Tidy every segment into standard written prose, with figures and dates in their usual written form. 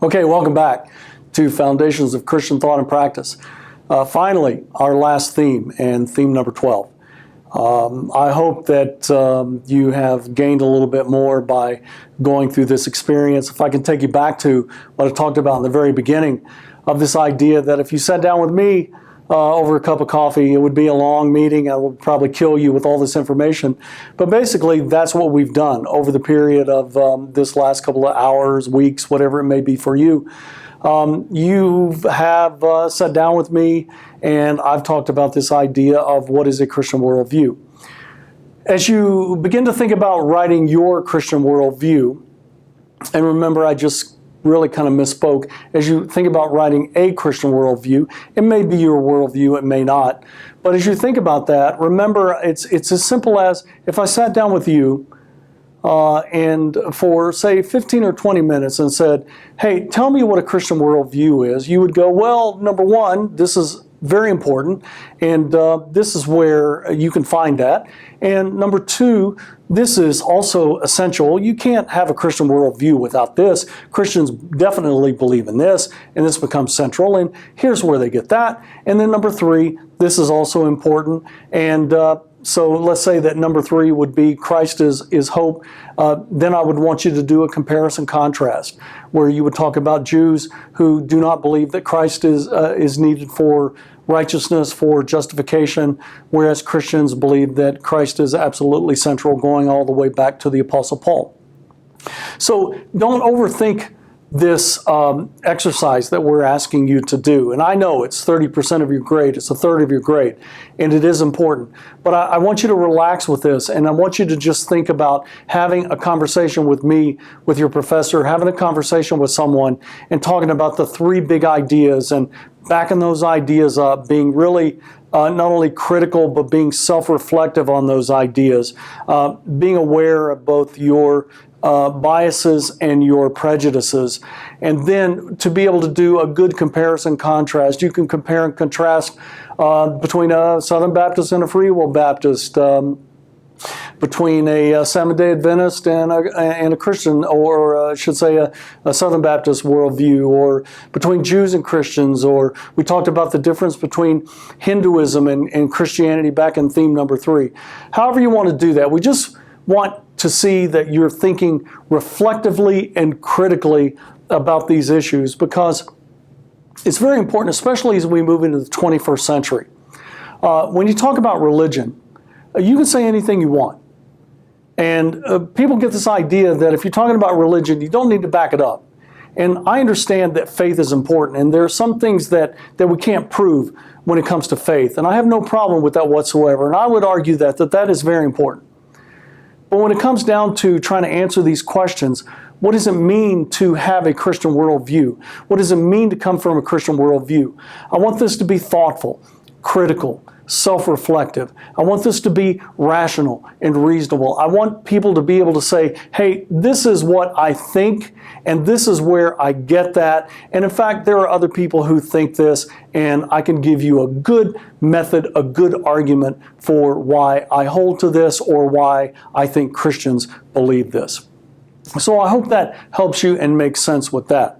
Okay, welcome back to Foundations of Christian Thought and Practice. Finally, our last theme, and theme number 12. I hope that you have gained a little bit more by going through this experience. If I can take you back to what I talked about in the very beginning of this idea that if you sat down with me over a cup of coffee, it would be a long meeting. I would probably kill you with all this information. But basically, that's what we've done over the period of this last couple of hours, weeks, whatever it may be for you. You have sat down with me, and I've talked about this idea of what is a Christian worldview. As you begin to think about writing your Christian worldview, and remember I just really kind of misspoke, as you think about writing a Christian worldview, it may be your worldview, it may not. But as you think about that, remember it's as simple as if I sat down with you and for, say, 15 or 20 minutes and said, hey, tell me what a Christian worldview is, you would go, well, number one, this is very important, and this is where you can find that. And number two, this is also essential. You can't have a Christian worldview without this. Christians definitely believe in this, and this becomes central, and here's where they get that. And then number three, this is also important, and so let's say that number three would be Christ is hope. Then I would want you to do a comparison contrast where you would talk about Jews who do not believe that Christ is needed for righteousness, for justification, whereas Christians believe that Christ is absolutely central, going all the way back to the Apostle Paul. So don't overthink this exercise that we're asking you to do. And I know it's 30% of your grade, it's a third of your grade, and it is important. But I want you to relax with this, and I want you to just think about having a conversation with me, with your professor, having a conversation with someone, and talking about the three big ideas, and backing those ideas up, being really not only critical, but being self-reflective on those ideas, being aware of both your biases and your prejudices, and then to be able to do a good comparison contrast. You can compare and contrast between a Southern Baptist and a Free Will Baptist, between a Seventh-day Adventist and a Christian, or I should say a Southern Baptist worldview, or between Jews and Christians, or we talked about the difference between Hinduism and Christianity back in theme number 3. However you want to do that, we just want to see that you're thinking reflectively and critically about these issues, because it's very important, especially as we move into the 21st century. When you talk about religion, you can say anything you want. And people get this idea that if you're talking about religion, you don't need to back it up. And I understand that faith is important, and there are some things that we can't prove when it comes to faith. And I have no problem with that whatsoever. And I would argue that is very important. But when it comes down to trying to answer these questions, what does it mean to have a Christian worldview? What does it mean to come from a Christian worldview? I want this to be thoughtful, critical, self-reflective. I want this to be rational and reasonable. I want people to be able to say, hey, this is what I think, and this is where I get that. And in fact, there are other people who think this, and I can give you a good method, a good argument for why I hold to this, or why I think Christians believe this. So I hope that helps you and makes sense with that.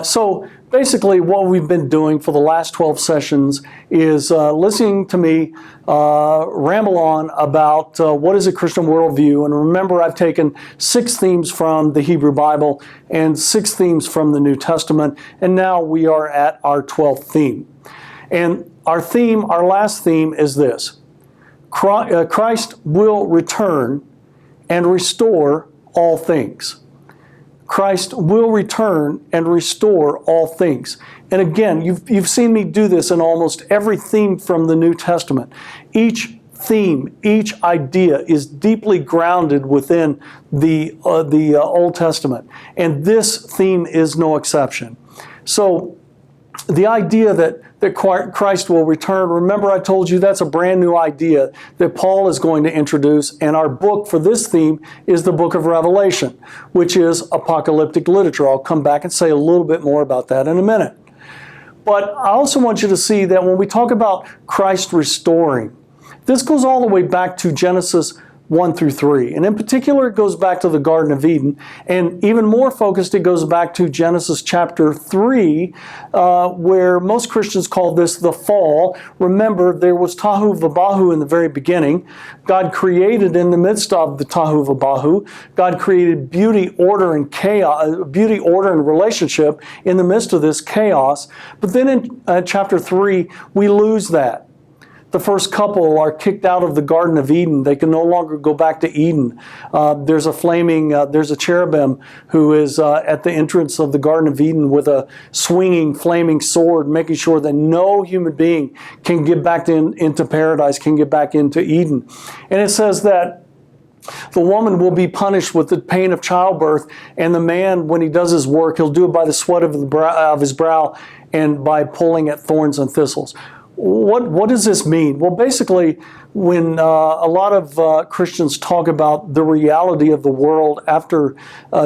So basically what we've been doing for the last 12 sessions is listening to me ramble on about what is a Christian worldview. And remember, I've taken 6 themes from the Hebrew Bible and 6 themes from the New Testament, and now we are at our 12th theme. And our theme, our last theme, is this: Christ will return and restore all things. Christ will return and restore all things. And again, you've seen me do this in almost every theme from the New Testament. Each theme, each idea is deeply grounded within the Old Testament. And this theme is no exception. So the idea that Christ will return, remember I told you that's a brand new idea that Paul is going to introduce, and our book for this theme is the book of Revelation, which is apocalyptic literature. I'll come back and say a little bit more about that in a minute. But I also want you to see that when we talk about Christ restoring, this goes all the way back to Genesis 1 through 3. And in particular, it goes back to the Garden of Eden. And even more focused, it goes back to Genesis chapter 3, where most Christians call this the fall. Remember, there was Tahu Vabahu in the very beginning. God created in the midst of the Tahu Vabahu. God created beauty, order, and chaos, beauty, order, and relationship in the midst of this chaos. But then in chapter 3, we lose that. The first couple are kicked out of the Garden of Eden. They can no longer go back to Eden. There's a cherubim who is at the entrance of the Garden of Eden with a swinging, flaming sword, making sure that no human being can get back into paradise, can get back into Eden. And it says that the woman will be punished with the pain of childbirth, and the man, when he does his work, he'll do it by the sweat of his brow and by pulling at thorns and thistles. What does this mean? Well, basically, when a lot of Christians talk about the reality of the world after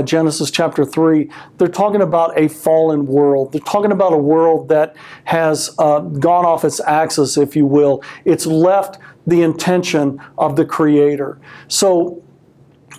Genesis chapter 3, they're talking about a fallen world. They're talking about a world that has gone off its axis, if you will. It's left the intention of the Creator. So,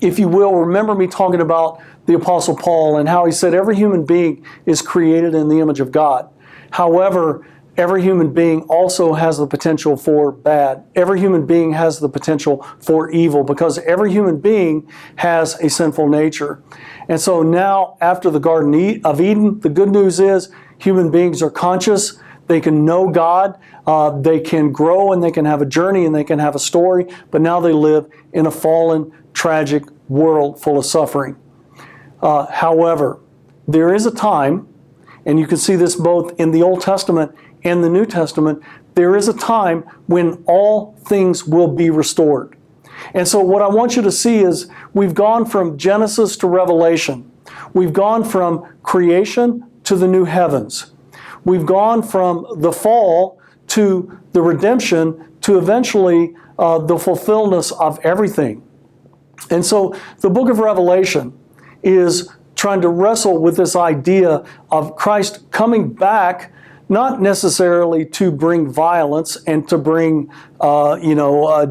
if you will, remember me talking about the Apostle Paul and how he said every human being is created in the image of God. However, every human being also has the potential for bad. Every human being has the potential for evil because every human being has a sinful nature. And so now, after the Garden of Eden, the good news is human beings are conscious. They can know God. They can grow and they can have a journey and they can have a story. But now they live in a fallen, tragic world full of suffering. However, there is a time, and you can see this both in the Old Testament and the New Testament, there is a time when all things will be restored. And so what I want you to see is we've gone from Genesis to Revelation. We've gone from creation to the new heavens. We've gone from the fall to the redemption to eventually the fulfillment of everything. And so the book of Revelation is trying to wrestle with this idea of Christ coming back, not necessarily to bring violence and to bring,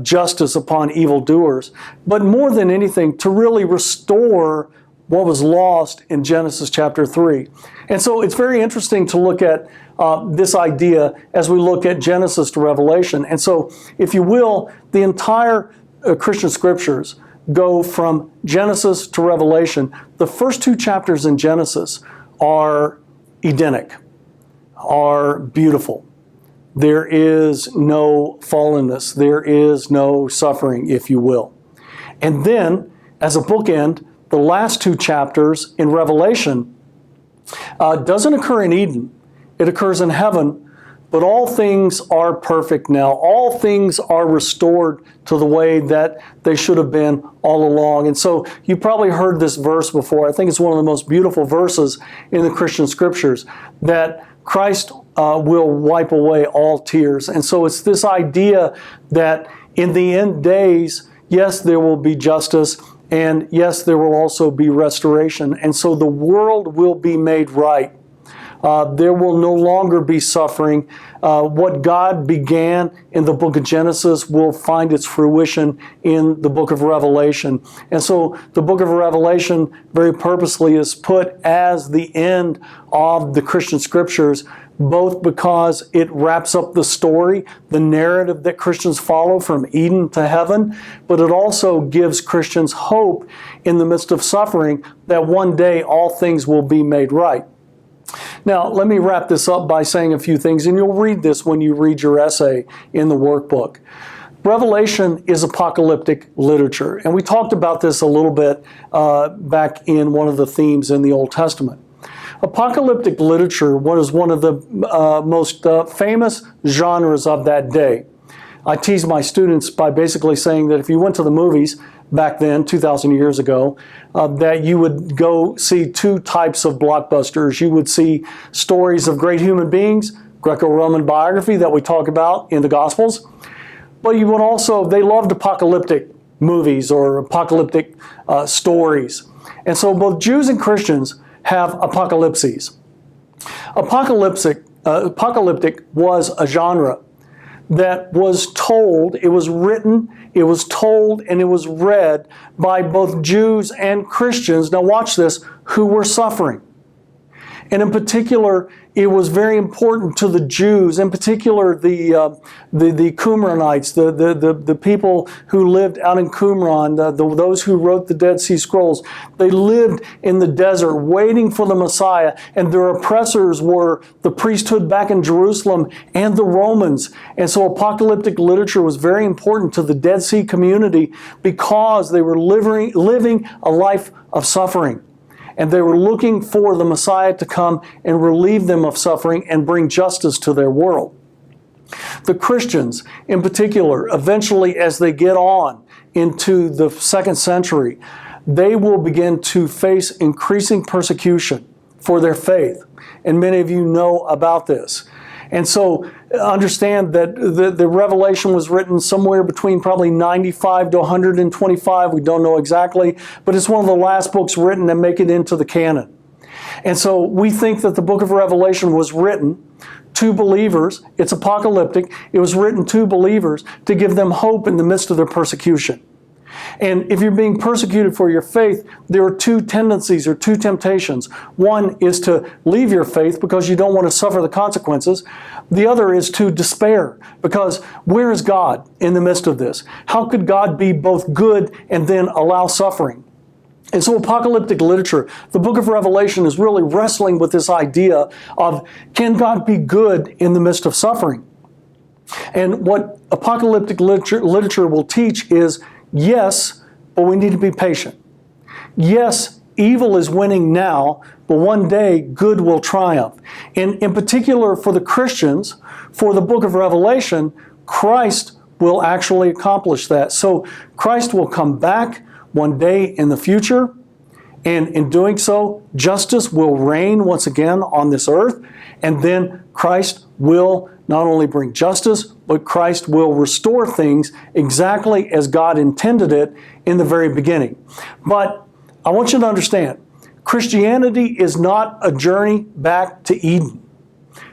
justice upon evildoers, but more than anything, to really restore what was lost in Genesis chapter 3. And so it's very interesting to look at this idea as we look at Genesis to Revelation. And so, if you will, the entire Christian scriptures go from Genesis to Revelation. The first two chapters in Genesis are Edenic, are beautiful. There is no fallenness. There is no suffering, if you will. And then, as a bookend, the last two chapters in Revelation doesn't occur in Eden. It occurs in heaven, but all things are perfect now. All things are restored to the way that they should have been all along. And so you probably heard this verse before. I think it's one of the most beautiful verses in the Christian scriptures, that Christ will wipe away all tears. And so it's this idea that in the end days, yes, there will be justice, and yes, there will also be restoration. And so the world will be made right. There will no longer be suffering. What God began in the book of Genesis will find its fruition in the book of Revelation. And so the book of Revelation very purposely is put as the end of the Christian scriptures, both because it wraps up the story, the narrative that Christians follow from Eden to heaven, but it also gives Christians hope in the midst of suffering that one day all things will be made right. Now, let me wrap this up by saying a few things, and you'll read this when you read your essay in the workbook. Revelation is apocalyptic literature, and we talked about this a little bit back in one of the themes in the Old Testament. Apocalyptic literature was one of the most famous genres of that day. I tease my students by basically saying that if you went to the movies back then, 2,000 years ago, that you would go see two types of blockbusters. You would see stories of great human beings, Greco-Roman biography that we talk about in the Gospels, but you would also, they loved apocalyptic movies or apocalyptic stories. And so both Jews and Christians have apocalypses. Apocalyptic was a genre that was told, it was written, it was told, and it was read by both Jews and Christians, now watch this, who were suffering. And in particular, it was very important to the Jews, in particular the Qumranites, the people who lived out in Qumran, those who wrote the Dead Sea Scrolls. They lived in the desert waiting for the Messiah, and their oppressors were the priesthood back in Jerusalem and the Romans. And so apocalyptic literature was very important to the Dead Sea community because they were living a life of suffering. And they were looking for the Messiah to come and relieve them of suffering and bring justice to their world. The Christians, in particular, eventually as they get on into the 2nd century, they will begin to face increasing persecution for their faith. And many of you know about this. And so understand that the Revelation was written somewhere between probably 95 to 125. We don't know exactly, but it's one of the last books written that make it into the canon. And so we think that the book of Revelation was written to believers. It's apocalyptic. It was written to believers to give them hope in the midst of their persecution. And if you're being persecuted for your faith, there are two tendencies or two temptations. One is to leave your faith because you don't want to suffer the consequences. The other is to despair because where is God in the midst of this? How could God be both good and then allow suffering? And so apocalyptic literature, the book of Revelation is really wrestling with this idea of, can God be good in the midst of suffering? And what apocalyptic literature will teach is, yes, but we need to be patient. Yes, evil is winning now, but one day good will triumph. And in particular for the Christians, for the book of Revelation, Christ will actually accomplish that. So Christ will come back one day in the future, and in doing so, justice will reign once again on this earth, and then Christ will not only bring justice, but Christ will restore things exactly as God intended it in the very beginning. But I want you to understand, Christianity is not a journey back to Eden.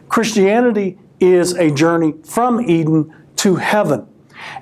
Christianity is a journey from Eden to heaven.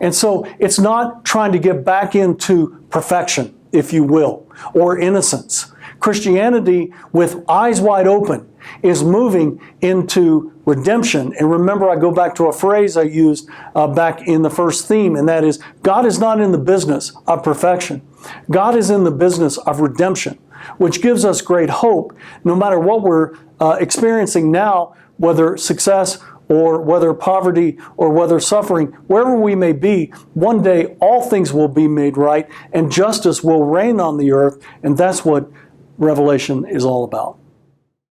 And so it's not trying to get back into perfection, if you will, or innocence. Christianity, with eyes wide open, is moving into redemption. And remember, I go back to a phrase I used back in the first theme, and that is, God is not in the business of perfection. God is in the business of redemption, which gives us great hope, no matter what we're experiencing now, whether success or whether poverty or whether suffering, wherever we may be, one day all things will be made right and justice will reign on the earth, and that's what Revelation is all about.